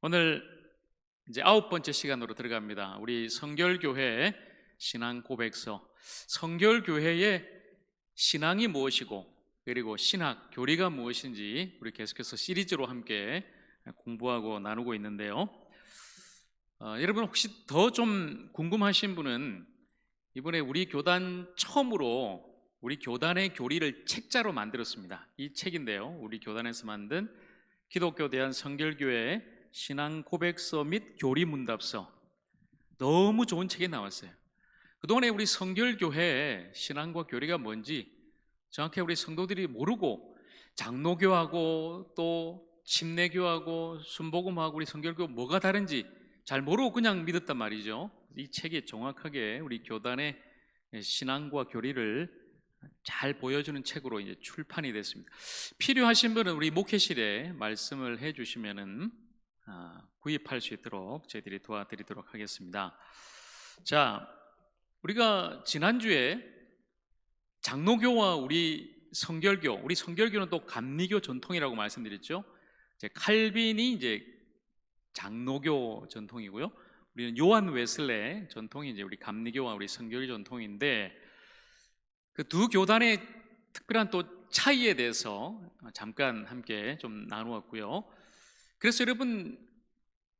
오늘 이제 9번째 시간으로 들어갑니다. 우리 성결교회 신앙 고백서. 성결교회의 신앙이 무엇이고 그리고 신학, 교리가 무엇인지 우리 계속해서 시리즈로 함께 공부하고 나누고 있는데요. 여러분 혹시 더 좀 궁금하신 분은 이번에 우리 교단 처음으로 우리 교단의 교리를 책자로 만들었습니다. 이 책인데요, 우리 교단에서 만든 기독교 대한 성결교회 신앙 고백서 및 교리 문답서, 너무 좋은 책이 나왔어요. 그동안에 우리 성결교회의 신앙과 교리가 뭔지 정확히 우리 성도들이 모르고 장로교하고 또 침례교하고 순복음하고 우리 성결교 뭐가 다른지 잘 모르고 그냥 믿었단 말이죠. 이 책이 정확하게 우리 교단의 신앙과 교리를 잘 보여주는 책으로 이제 출판이 됐습니다. 필요하신 분은 우리 목회실에 말씀을 해주시면은 구입할 수 있도록 저희들이 도와드리도록 하겠습니다. 자, 우리가 지난주에 장로교와 우리 성결교는 또 감리교 전통이라고 말씀드렸죠. 이제 칼빈이 이제 장로교 전통이고요. 우리는 요한 웨슬레 전통이 이제 우리 감리교와 우리 성결교 전통인데, 그 두 교단의 특별한 또 차이에 대해서 잠깐 함께 좀 나누었고요. 그래서 여러분,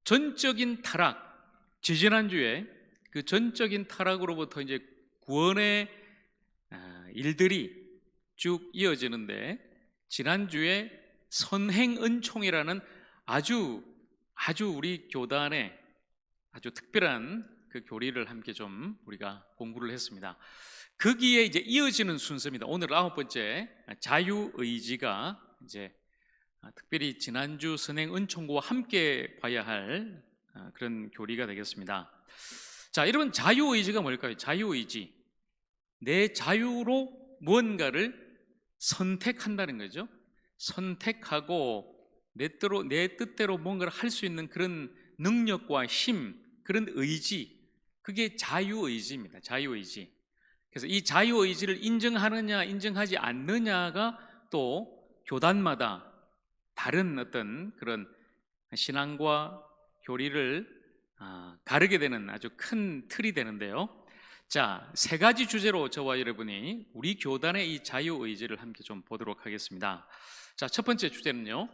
전적인 타락, 지지난주에 그 전적인 타락으로부터 이제 구원의 일들이 쭉 이어지는데, 지난주에 선행은총이라는 아주 우리 교단의 아주 특별한 그 교리를 함께 좀 우리가 공부를 했습니다. 거기에 이제 이어지는 순서입니다. 오늘 9번째 자유의지가 이제 특별히 지난주 선행은총과 함께 봐야 할 그런 교리가 되겠습니다. 자, 여러분, 자유의지가 뭘까요? 자유의지, 내 자유로 무언가를 선택한다는 거죠. 선택하고 내 뜻대로 뭔가를 할 수 있는 그런 능력과 힘, 그런 의지, 그게 자유의지입니다. 자유의지. 그래서 이 자유의지를 인정하느냐 인정하지 않느냐가 또 교단마다 다른 어떤 그런 신앙과 교리를 가르게 되는 아주 큰 틀이 되는데요. 자, 세 가지 주제로 저와 여러분이 우리 교단의 이 자유의지를 함께 좀 보도록 하겠습니다. 자, 첫 번째 주제는요,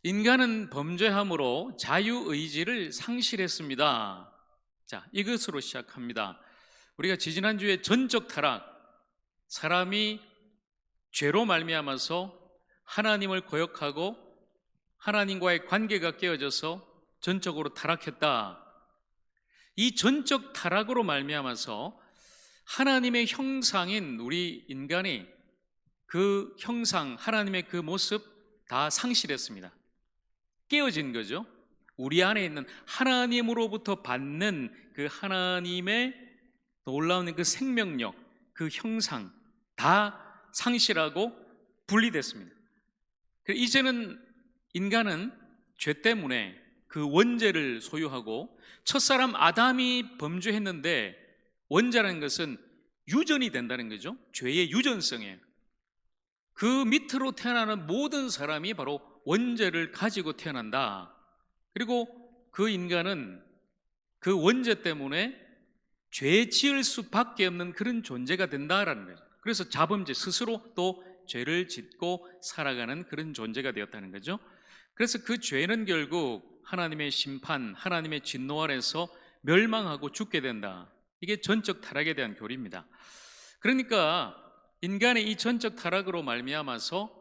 인간은 범죄함으로 자유의지를 상실했습니다. 자, 이것으로 시작합니다. 우리가 지지난주에 전적 타락, 사람이 죄로 말미암아서 하나님을 거역하고 하나님과의 관계가 깨어져서 전적으로 타락했다. 이 전적 타락으로 말미암아서 하나님의 형상인 우리 인간이 그 형상, 하나님의 그 모습 다 상실했습니다. 깨어진 거죠. 우리 안에 있는 하나님으로부터 받는 그 하나님의 놀라운 그 생명력, 그 형상 다 상실하고 분리됐습니다. 이제는 인간은 죄 때문에 그 원죄를 소유하고, 첫사람 아담이 범죄했는데 원죄라는 것은 유전이 된다는 거죠. 죄의 유전성이에요. 그 밑으로 태어나는 모든 사람이 바로 원죄를 가지고 태어난다. 그리고 그 인간은 그 원죄 때문에 죄 지을 수밖에 없는 그런 존재가 된다라는 거죠. 그래서 자범죄, 스스로 또 죄를 짓고 살아가는 그런 존재가 되었다는 거죠. 그래서 그 죄는 결국 하나님의 심판, 하나님의 진노 아래서 멸망하고 죽게 된다. 이게 전적 타락에 대한 교리입니다. 그러니까 인간의 이 전적 타락으로 말미암아서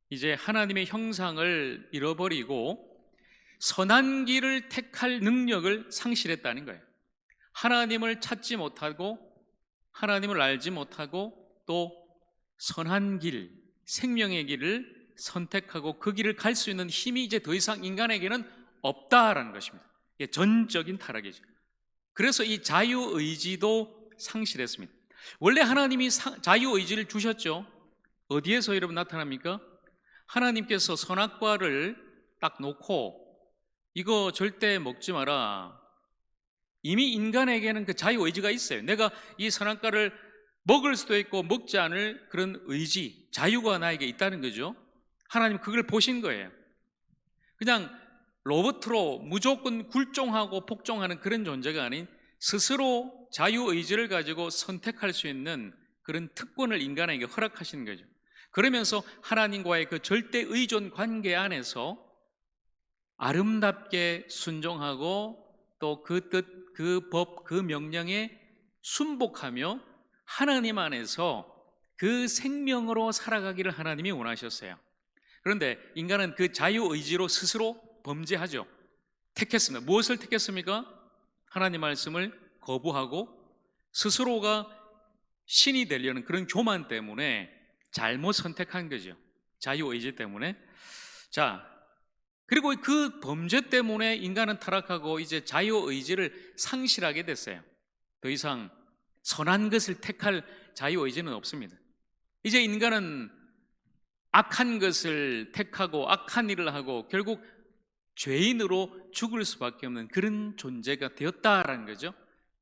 이제 하나님의 형상을 잃어버리고 선한 길을 택할 능력을 상실했다는 거예요. 하나님을 찾지 못하고 하나님을 알지 못하고 또 선한 길, 생명의 길을 선택하고 그 길을 갈 수 있는 힘이 이제 더 이상 인간에게는 없다라는 것입니다. 이게 전적인 타락이죠. 그래서 이 자유의지도 상실했습니다. 원래 하나님이 자유의지를 주셨죠. 어디에서 여러분 나타납니까? 하나님께서 선악과를 딱 놓고 이거 절대 먹지 마라. 이미 인간에게는 그 자유의지가 있어요. 내가 이 선악과를 먹을 수도 있고 먹지 않을 그런 의지, 자유가 나에게 있다는 거죠. 하나님 그걸 보신 거예요. 그냥 로봇으로 무조건 굴종하고 복종하는 그런 존재가 아닌 스스로 자유의지를 가지고 선택할 수 있는 그런 특권을 인간에게 허락하시는 거죠. 그러면서 하나님과의 그 절대 의존 관계 안에서 아름답게 순종하고 또 그 뜻, 그 법, 그 명령에 순복하며 하나님 안에서 그 생명으로 살아가기를 하나님이 원하셨어요. 그런데 인간은 그 자유의지로 스스로 범죄하죠. 택했습니다. 무엇을 택했습니까? 하나님 말씀을 거부하고 스스로가 신이 되려는 그런 교만 때문에 잘못 선택한 거죠. 자유의지 때문에. 자, 그리고 그 범죄 때문에 인간은 타락하고 이제 자유의지를 상실하게 됐어요. 더 이상 선한 것을 택할 자유의지는 없습니다. 이제 인간은 악한 것을 택하고 악한 일을 하고 결국 죄인으로 죽을 수밖에 없는 그런 존재가 되었다라는 거죠.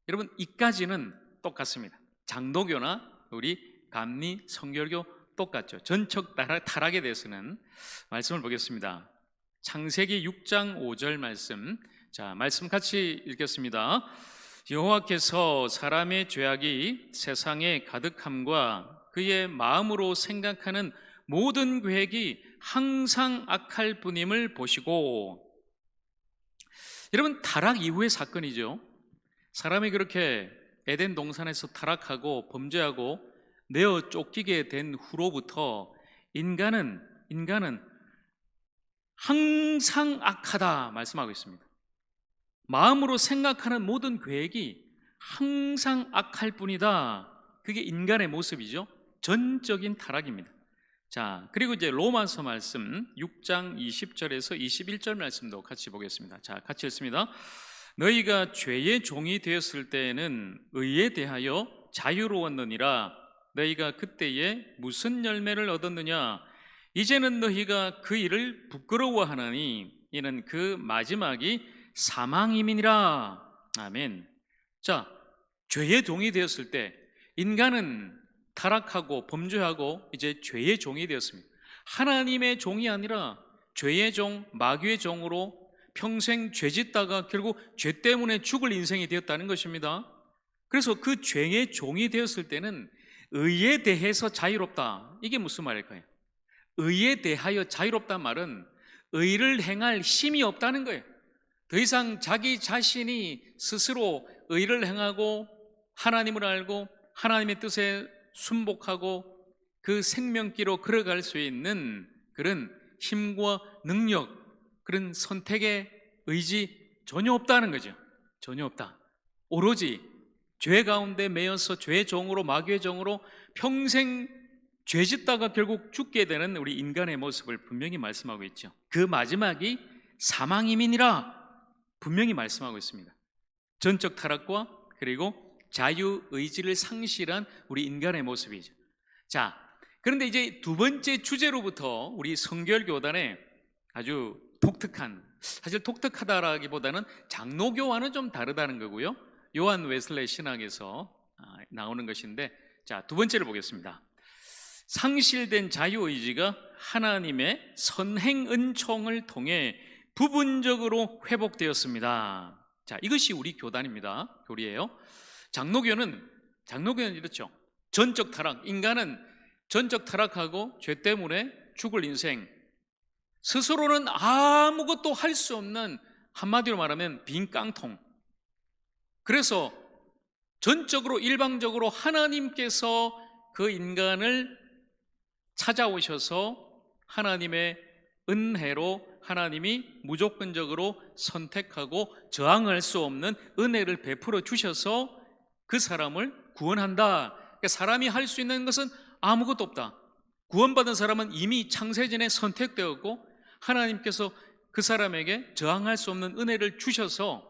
여러분, 이까지는 똑같습니다. 장로교나 우리 감리 성결교 똑같죠. 전적 타락에 대해서는 말씀을 보겠습니다. 창세기 6장 5절 말씀. 자, 말씀 같이 읽겠습니다. 여호와께서 사람의 죄악이 세상에 가득함과 그의 마음으로 생각하는 모든 계획이 항상 악할 뿐임을 보시고. 여러분, 타락 이후의 사건이죠. 사람이 그렇게 에덴 동산에서 타락하고 범죄하고 내어 쫓기게 된 후로부터 인간은 항상 악하다 말씀하고 있습니다. 마음으로 생각하는 모든 계획이 항상 악할 뿐이다. 그게 인간의 모습이죠. 전적인 타락입니다. 자, 그리고 이제 로마서 말씀 6장 20절에서 21절 말씀도 같이 보겠습니다. 자, 같이 읽습니다. 너희가 죄의 종이 되었을 때에는 의에 대하여 자유로웠느니라. 너희가 그때에 무슨 열매를 얻었느냐? 이제는 너희가 그 일을 부끄러워하나니 이는 그 마지막이 사망임이니라. 아멘. 자, 죄의 종이 되었을 때 인간은 타락하고 범죄하고 이제 죄의 종이 되었습니다. 하나님의 종이 아니라 죄의 종, 마귀의 종으로 평생 죄짓다가 결국 죄 때문에 죽을 인생이 되었다는 것입니다. 그래서 그 죄의 종이 되었을 때는 의에 대해서 자유롭다. 이게 무슨 말일까요? 의에 대하여 자유롭다는 말은 의를 행할 힘이 없다는 거예요. 더 이상 자기 자신이 스스로 의를 행하고 하나님을 알고 하나님의 뜻에 순복하고 그 생명길로 걸어갈 수 있는 그런 힘과 능력, 그런 선택의 의지 전혀 없다는 거죠. 전혀 없다. 오로지 죄 가운데 매여서 죄의 종으로, 마귀의 종으로 평생 죄짓다가 결국 죽게 되는 우리 인간의 모습을 분명히 말씀하고 있죠. 그 마지막이 사망임이니라 분명히 말씀하고 있습니다. 전적 타락과 그리고 자유의지를 상실한 우리 인간의 모습이죠. 자, 그런데 이제 두 번째 주제로부터 우리 성결교단의 아주 독특한, 사실 독특하다라기보다는 장로교와는 좀 다르다는 거고요. 요한 웨슬레 신학에서 나오는 것인데, 자, 두 번째를 보겠습니다. 상실된 자유의지가 하나님의 선행 은총을 통해 부분적으로 회복되었습니다. 자, 이것이 우리 교단입니다. 교리예요. 장로교는 이렇죠. 전적 타락, 인간은 전적 타락하고 죄 때문에 죽을 인생, 스스로는 아무것도 할 수 없는, 한마디로 말하면 빈 깡통. 그래서 전적으로 일방적으로 하나님께서 그 인간을 찾아오셔서 하나님의 은혜로 하나님이 무조건적으로 선택하고 저항할 수 없는 은혜를 베풀어 주셔서 그 사람을 구원한다. 그러니까 사람이 할 수 있는 것은 아무것도 없다. 구원받은 사람은 이미 창세전에 선택되었고 하나님께서 그 사람에게 저항할 수 없는 은혜를 주셔서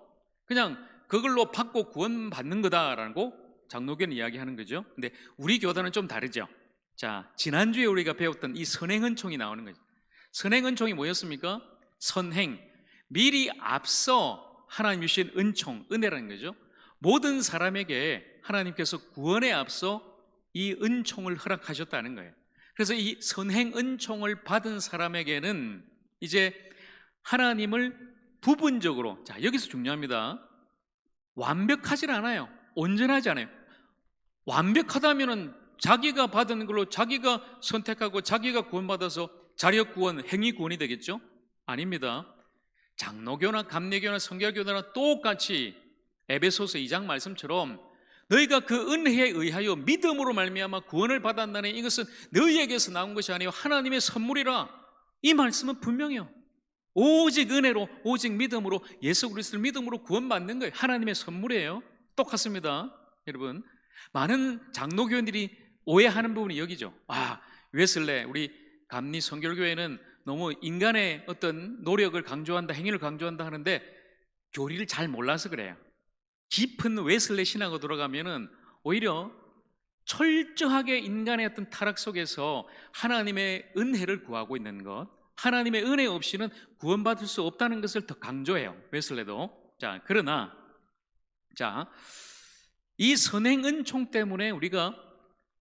그냥 그걸로 받고 구원받는 거다라고 장로교는 이야기하는 거죠. 근데 우리 교단은 좀 다르죠. 자, 지난주에 우리가 배웠던 이 선행은총이 나오는 거죠. 선행은총이 뭐였습니까? 선행, 미리 앞서 하나님 주신 은총, 은혜라는 거죠. 모든 사람에게 하나님께서 구원에 앞서 이 은총을 허락하셨다는 거예요. 그래서 이 선행 은총을 받은 사람에게는 이제 하나님을 부분적으로, 자, 여기서 중요합니다. 완벽하진 않아요. 온전하지 않아요. 완벽하다면은 자기가 받은 걸로 자기가 선택하고 자기가 구원받아서 자력 구원, 행위 구원이 되겠죠? 아닙니다. 장로교나 감리교나 성결교나 똑같이 에베소서 2장 말씀처럼 너희가 그 은혜에 의하여 믿음으로 말미암아 구원을 받았나니 이것은 너희에게서 나온 것이 아니요 하나님의 선물이라. 이 말씀은 분명해요. 오직 은혜로, 오직 믿음으로, 예수 그리스도를 믿음으로 구원받는 거예요. 하나님의 선물이에요. 똑같습니다. 여러분, 많은 장로교인들이 오해하는 부분이 여기죠. 웨슬레, 우리 감리 성결교회는 너무 인간의 어떤 노력을 강조한다, 행위를 강조한다 하는데 교리를 잘 몰라서 그래요. 깊은 웨슬레 신학으로 들어가면은 오히려 철저하게 인간의 어떤 타락 속에서 하나님의 은혜를 구하고 있는 것, 하나님의 은혜 없이는 구원받을 수 없다는 것을 더 강조해요. 웨슬레도. 자, 그러나 이 선행 은총 때문에 우리가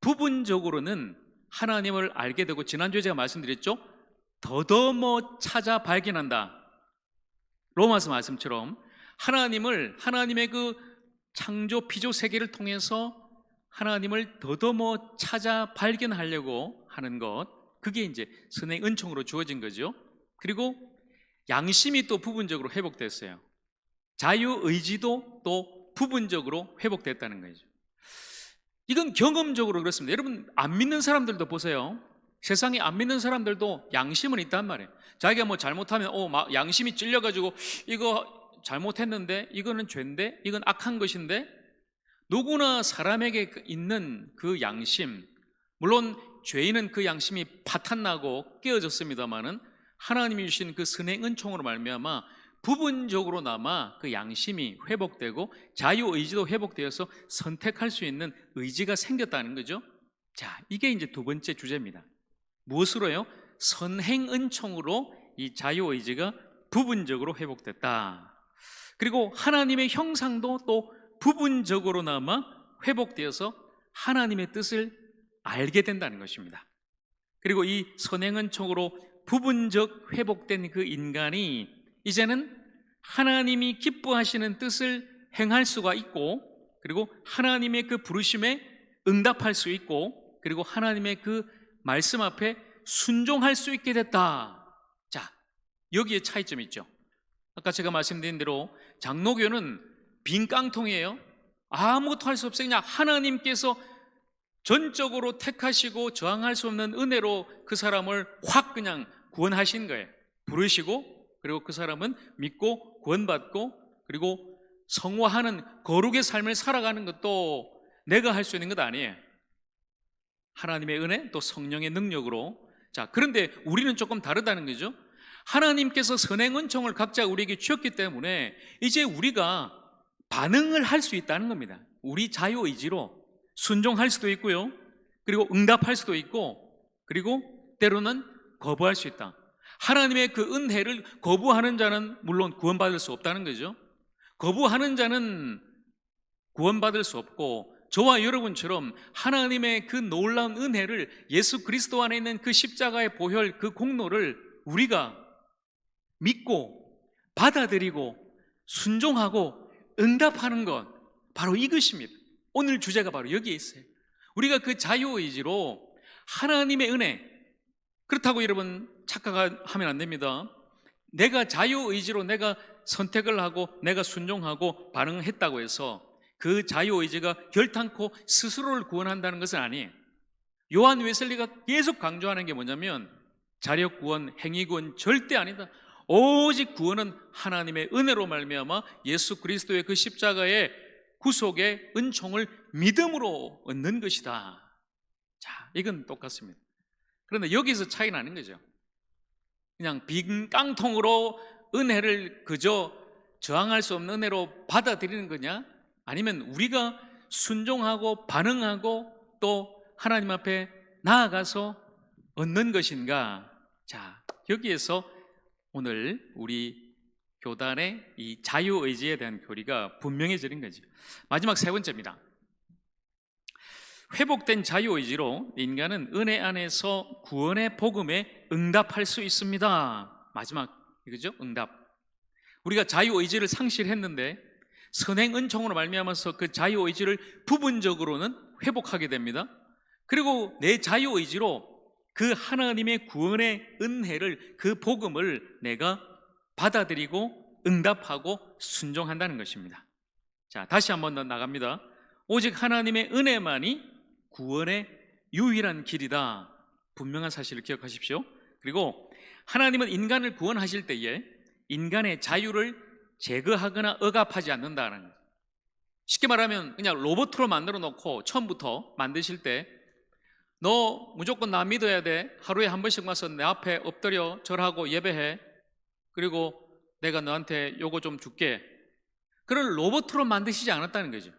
부분적으로는 하나님을 알게 되고, 지난주에 제가 말씀드렸죠? 더더머 찾아 발견한다. 로마서 말씀처럼 하나님의 그 창조 피조 세계를 통해서 하나님을 더더머 찾아 발견하려고 하는 것, 그게 이제 선행 은총으로 주어진 거죠. 그리고 양심이 또 부분적으로 회복됐어요. 자유의지도 또 부분적으로 회복됐다는 거죠. 이건 경험적으로 그렇습니다. 여러분, 안 믿는 사람들도 보세요. 세상에 안 믿는 사람들도 양심은 있단 말이에요. 자기가 뭐 잘못하면 막 양심이 찔려가지고 이거 잘못했는데, 이거는 죄인데, 이건 악한 것인데, 누구나 사람에게 있는 그 양심, 물론 죄인은 그 양심이 파탄나고 깨어졌습니다마는 하나님이 주신 그 선행 은총으로 말미암아 부분적으로나마 그 양심이 회복되고 자유의지도 회복되어서 선택할 수 있는 의지가 생겼다는 거죠. 자, 이게 이제 두 번째 주제입니다. 무엇으로요? 선행 은총으로 이 자유의지가 부분적으로 회복됐다. 그리고 하나님의 형상도 또 부분적으로나마 회복되어서 하나님의 뜻을 알게 된다는 것입니다. 그리고 이 선행 은총으로 부분적 회복된 그 인간이 이제는 하나님이 기뻐하시는 뜻을 행할 수가 있고, 그리고 하나님의 그 부르심에 응답할 수 있고, 그리고 하나님의 그 말씀 앞에 순종할 수 있게 됐다. 자, 여기에 차이점이 있죠. 아까 제가 말씀드린 대로 장로교는 빈 깡통이에요. 아무것도 할 수 없어요. 그냥 하나님께서 전적으로 택하시고 저항할 수 없는 은혜로 그 사람을 확 그냥 구원하신 거예요. 부르시고, 그리고 그 사람은 믿고 구원받고, 그리고 성화하는 거룩의 삶을 살아가는 것도 내가 할 수 있는 것 아니에요. 하나님의 은혜 또 성령의 능력으로. 자, 그런데 우리는 조금 다르다는 거죠. 하나님께서 선행 은총을 각자 우리에게 주셨기 때문에 이제 우리가 반응을 할 수 있다는 겁니다. 우리 자유의지로 순종할 수도 있고요, 그리고 응답할 수도 있고, 그리고 때로는 거부할 수 있다. 하나님의 그 은혜를 거부하는 자는 물론 구원받을 수 없다는 거죠. 거부하는 자는 구원받을 수 없고, 저와 여러분처럼 하나님의 그 놀라운 은혜를, 예수 그리스도 안에 있는 그 십자가의 보혈, 그 공로를 우리가 믿고 받아들이고 순종하고 응답하는 것, 바로 이것입니다. 오늘 주제가 바로 여기에 있어요. 우리가 그 자유의지로 하나님의 은혜, 그렇다고 여러분 착각하면 안 됩니다. 내가 자유의지로 내가 선택을 하고 내가 순종하고 반응했다고 해서 그 자유의지가 결탄코 스스로를 구원한다는 것은 아니에요. 요한 웨슬리가 계속 강조하는 게 뭐냐면 자력 구원, 행위 구원 절대 아니다. 오직 구원은 하나님의 은혜로 말미암아 예수 그리스도의 그 십자가의 구속의 은총을 믿음으로 얻는 것이다. 자, 이건 똑같습니다. 그런데 여기서 차이 나는 거죠. 그냥 빈 깡통으로 은혜를 그저 저항할 수 없는 은혜로 받아들이는 거냐? 아니면 우리가 순종하고 반응하고 또 하나님 앞에 나아가서 얻는 것인가? 자, 여기에서 오늘 우리 교단의 이 자유의지에 대한 교리가 분명해지는 거죠. 마지막 세 번째입니다. 회복된 자유의지로 인간은 은혜 안에서 구원의 복음에 응답할 수 있습니다. 마지막 이거죠, 응답. 우리가 자유의지를 상실했는데 선행 은총으로 말미암아서 그 자유의지를 부분적으로는 회복하게 됩니다. 그리고 내 자유의지로 그 하나님의 구원의 은혜를, 그 복음을 내가 받아들이고 응답하고 순종한다는 것입니다. 자, 다시 한번 더 나갑니다. 오직 하나님의 은혜만이 구원의 유일한 길이다. 분명한 사실을 기억하십시오. 그리고 하나님은 인간을 구원하실 때에 인간의 자유를 제거하거나 억압하지 않는다는 거예요. 쉽게 말하면 그냥 로봇으로 만들어 놓고 처음부터 만드실 때 너 무조건 나 믿어야 돼. 하루에 한 번씩 와서 내 앞에 엎드려 절하고 예배해. 그리고 내가 너한테 요거 좀 줄게. 그런 로봇으로 만드시지 않았다는 거죠.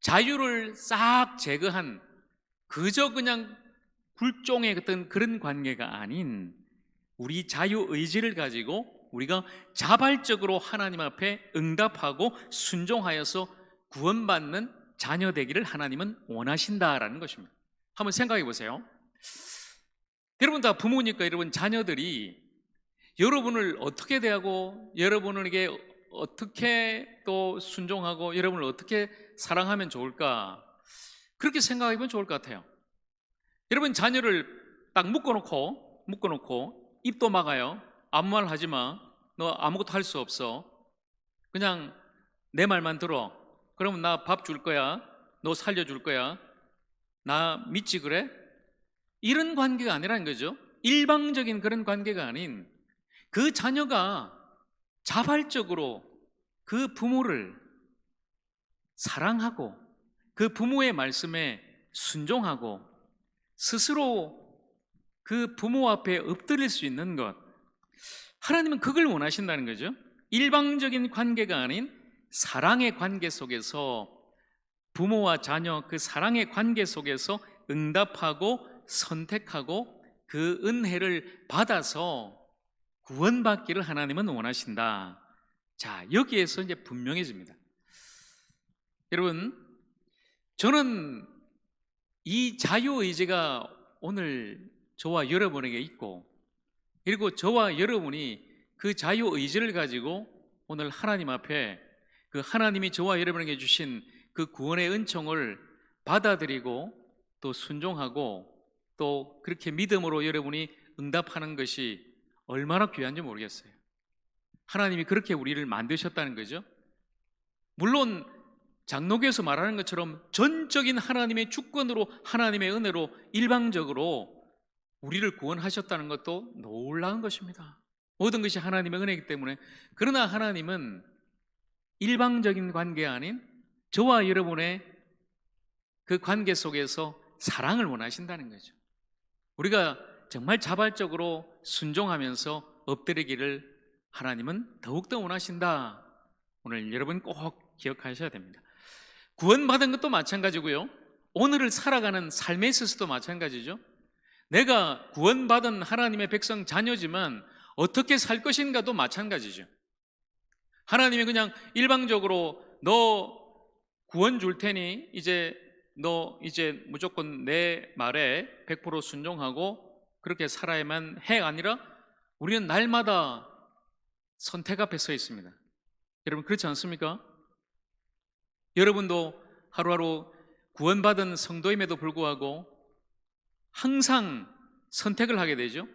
자유를 싹 제거한 그저 그냥 굴종의 어떤 그런 관계가 아닌 우리 자유의지를 가지고 우리가 자발적으로 하나님 앞에 응답하고 순종하여서 구원받는 자녀 되기를 하나님은 원하신다라는 것입니다. 한번 생각해 보세요. 여러분 다 부모니까 여러분 자녀들이 여러분을 어떻게 대하고 여러분에게 어떻게 또 순종하고 여러분을 어떻게 사랑하면 좋을까? 그렇게 생각해 보면 좋을 것 같아요. 여러분 자녀를 딱 묶어놓고 입도 막아요. 아무 말 하지 마. 너 아무것도 할 수 없어. 그냥 내 말만 들어. 그러면 나 밥 줄 거야. 너 살려줄 거야. 나 믿지 그래? 이런 관계가 아니라는 거죠. 일방적인 그런 관계가 아닌 그 자녀가 자발적으로 그 부모를 사랑하고 그 부모의 말씀에 순종하고 스스로 그 부모 앞에 엎드릴 수 있는 것, 하나님은 그걸 원하신다는 거죠. 일방적인 관계가 아닌 사랑의 관계 속에서 부모와 자녀 그 사랑의 관계 속에서 응답하고 선택하고 그 은혜를 받아서 구원받기를 하나님은 원하신다. 자, 여기에서 이제 분명해집니다. 여러분, 저는 이 자유의지가 오늘 저와 여러분에게 있고, 그리고 저와 여러분이 그 자유의지를 가지고 오늘 하나님 앞에 그 하나님이 저와 여러분에게 주신 그 구원의 은총을 받아들이고 또 순종하고 또 그렇게 믿음으로 여러분이 응답하는 것이 얼마나 귀한지 모르겠어요. 하나님이 그렇게 우리를 만드셨다는 거죠. 물론 장로교에서 말하는 것처럼 전적인 하나님의 주권으로 하나님의 은혜로 일방적으로 우리를 구원하셨다는 것도 놀라운 것입니다. 모든 것이 하나님의 은혜이기 때문에. 그러나 하나님은 일방적인 관계 아닌 저와 여러분의 그 관계 속에서 사랑을 원하신다는 거죠. 우리가 정말 자발적으로 순종하면서 엎드리기를 하나님은 더욱더 원하신다. 오늘 여러분 꼭 기억하셔야 됩니다. 구원받은 것도 마찬가지고요, 오늘을 살아가는 삶에 있어서도 마찬가지죠. 내가 구원받은 하나님의 백성 자녀지만 어떻게 살 것인가도 마찬가지죠. 하나님이 그냥 일방적으로 너 구원 줄 테니 너 이제 무조건 내 말에 100% 순종하고 그렇게 살아야만 해 아니라 우리는 날마다 선택 앞에 서 있습니다. 여러분 그렇지 않습니까? 여러분도 하루하루 구원받은 성도임에도 불구하고 항상 선택을 하게 되죠.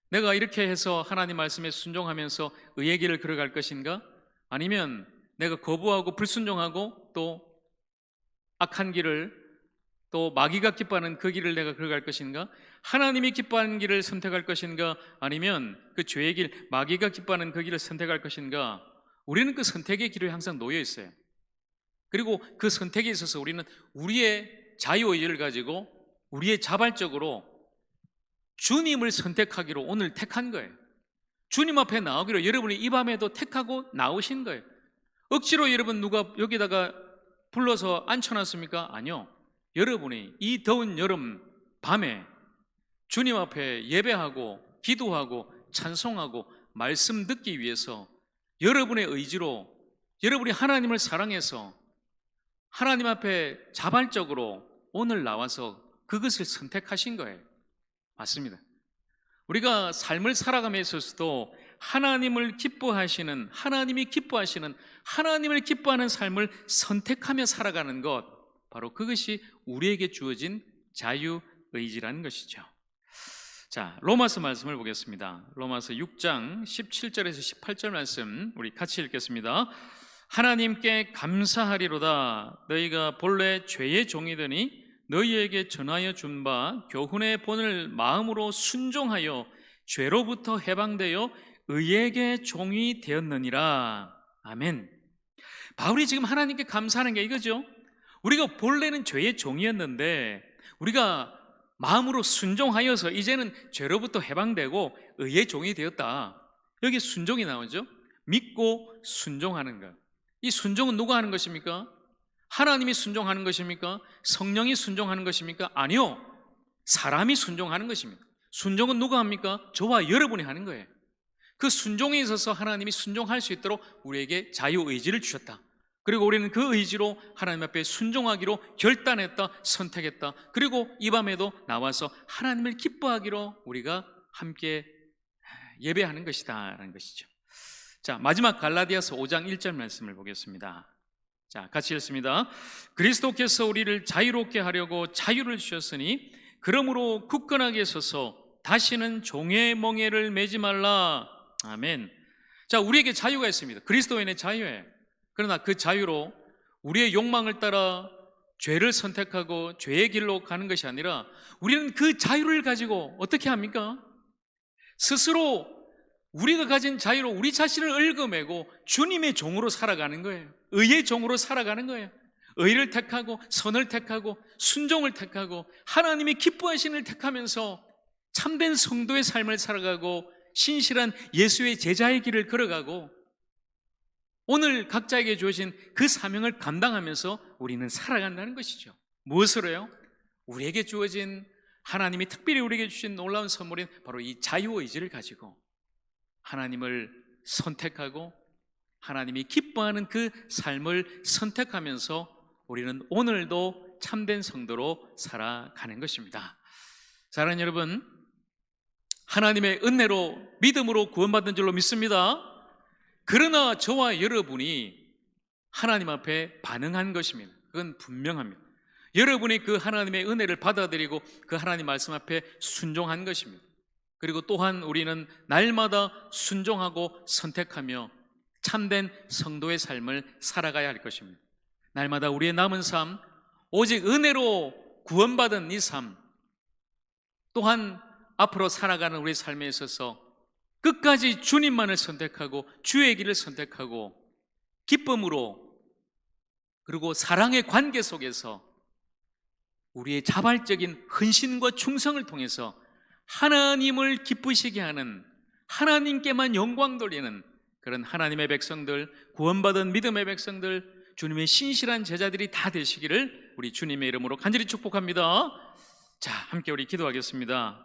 내가 이렇게 해서 하나님 말씀에 순종하면서 의의 길을 걸어갈 것인가? 아니면 내가 거부하고 불순종하고 또 악한 길을, 또 마귀가 기뻐하는 그 길을 내가 걸어갈 것인가? 하나님이 기뻐하는 길을 선택할 것인가? 아니면 그 죄의 길, 마귀가 기뻐하는 그 길을 선택할 것인가? 우리는 그 선택의 길에 항상 놓여 있어요. 그리고 그 선택에 있어서 우리는 우리의 자유의지를 가지고 우리의 자발적으로 주님을 선택하기로 오늘 택한 거예요. 주님 앞에 나오기로 여러분이 이 밤에도 택하고 나오신 거예요. 억지로 여러분 누가 여기다가 불러서 앉혀놨습니까? 아니요. 여러분이 이 더운 여름 밤에 주님 앞에 예배하고 기도하고 찬송하고 말씀 듣기 위해서 여러분의 의지로 여러분이 하나님을 사랑해서 하나님 앞에 자발적으로 오늘 나와서 그것을 선택하신 거예요. 맞습니다. 우리가 삶을 살아감에 있어서도 하나님을 기뻐하시는, 하나님이 기뻐하시는, 하나님을 기뻐하는 삶을 선택하며 살아가는 것, 바로 그것이 우리에게 주어진 자유의지라는 것이죠. 자, 로마서 말씀을 보겠습니다. 로마서 6장 17절에서 18절 말씀 우리 같이 읽겠습니다. 하나님께 감사하리로다. 너희가 본래 죄의 종이더니 너희에게 전하여 준 바 교훈의 본을 마음으로 순종하여 죄로부터 해방되어 의에게 종이 되었느니라. 아멘. 바울이 지금 하나님께 감사하는 게 이거죠. 우리가 본래는 죄의 종이었는데 우리가 마음으로 순종하여서 이제는 죄로부터 해방되고 의의 종이 되었다. 여기 순종이 나오죠. 믿고 순종하는 것. 이 순종은 누가 하는 것입니까? 하나님이 순종하는 것입니까? 성령이 순종하는 것입니까? 아니요. 사람이 순종하는 것입니다. 순종은 누가 합니까? 저와 여러분이 하는 거예요. 그 순종에 있어서 하나님이 순종할 수 있도록 우리에게 자유의지를 주셨다. 그리고 우리는 그 의지로 하나님 앞에 순종하기로 결단했다, 선택했다. 그리고 이 밤에도 나와서 하나님을 기뻐하기로 우리가 함께 예배하는 것이다 라는 것이죠. 자, 마지막 갈라디아서 5장 1절 말씀을 보겠습니다. 자, 같이 읽습니다. 그리스도께서 우리를 자유롭게 하려고 자유를 주셨으니 그러므로 굳건하게 서서 다시는 종의 멍에를 매지 말라. 아멘. 자, 우리에게 자유가 있습니다. 그리스도인의 자유예요. 그러나 그 자유로 우리의 욕망을 따라 죄를 선택하고 죄의 길로 가는 것이 아니라 우리는 그 자유를 가지고 어떻게 합니까? 스스로 우리가 가진 자유로 우리 자신을 얽어매고 주님의 종으로 살아가는 거예요. 의의 종으로 살아가는 거예요. 의를 택하고 선을 택하고 순종을 택하고 하나님이 기뻐하시는 일 택하면서 참된 성도의 삶을 살아가고 신실한 예수의 제자의 길을 걸어가고 오늘 각자에게 주어진 그 사명을 감당하면서 우리는 살아간다는 것이죠. 무엇으로요? 우리에게 주어진 하나님이 특별히 우리에게 주신 놀라운 선물인 바로 이 자유의지를 가지고 하나님을 선택하고 하나님이 기뻐하는 그 삶을 선택하면서 우리는 오늘도 참된 성도로 살아가는 것입니다. 사랑하는 여러분, 하나님의 은혜로 믿음으로 구원받은 줄로 믿습니다. 그러나 저와 여러분이 하나님 앞에 반응한 것입니다. 그건 분명합니다. 여러분이 그 하나님의 은혜를 받아들이고 그 하나님 말씀 앞에 순종한 것입니다. 그리고 또한 우리는 날마다 순종하고 선택하며 참된 성도의 삶을 살아가야 할 것입니다. 날마다 우리의 남은 삶, 오직 은혜로 구원받은 이 삶, 또한 앞으로 살아가는 우리 삶에 있어서 끝까지 주님만을 선택하고 주의 길을 선택하고 기쁨으로 그리고 사랑의 관계 속에서 우리의 자발적인 헌신과 충성을 통해서 하나님을 기쁘시게 하는, 하나님께만 영광 돌리는 그런 하나님의 백성들, 구원받은 믿음의 백성들, 주님의 신실한 제자들이 다 되시기를 우리 주님의 이름으로 간절히 축복합니다. 자, 함께 우리 기도하겠습니다.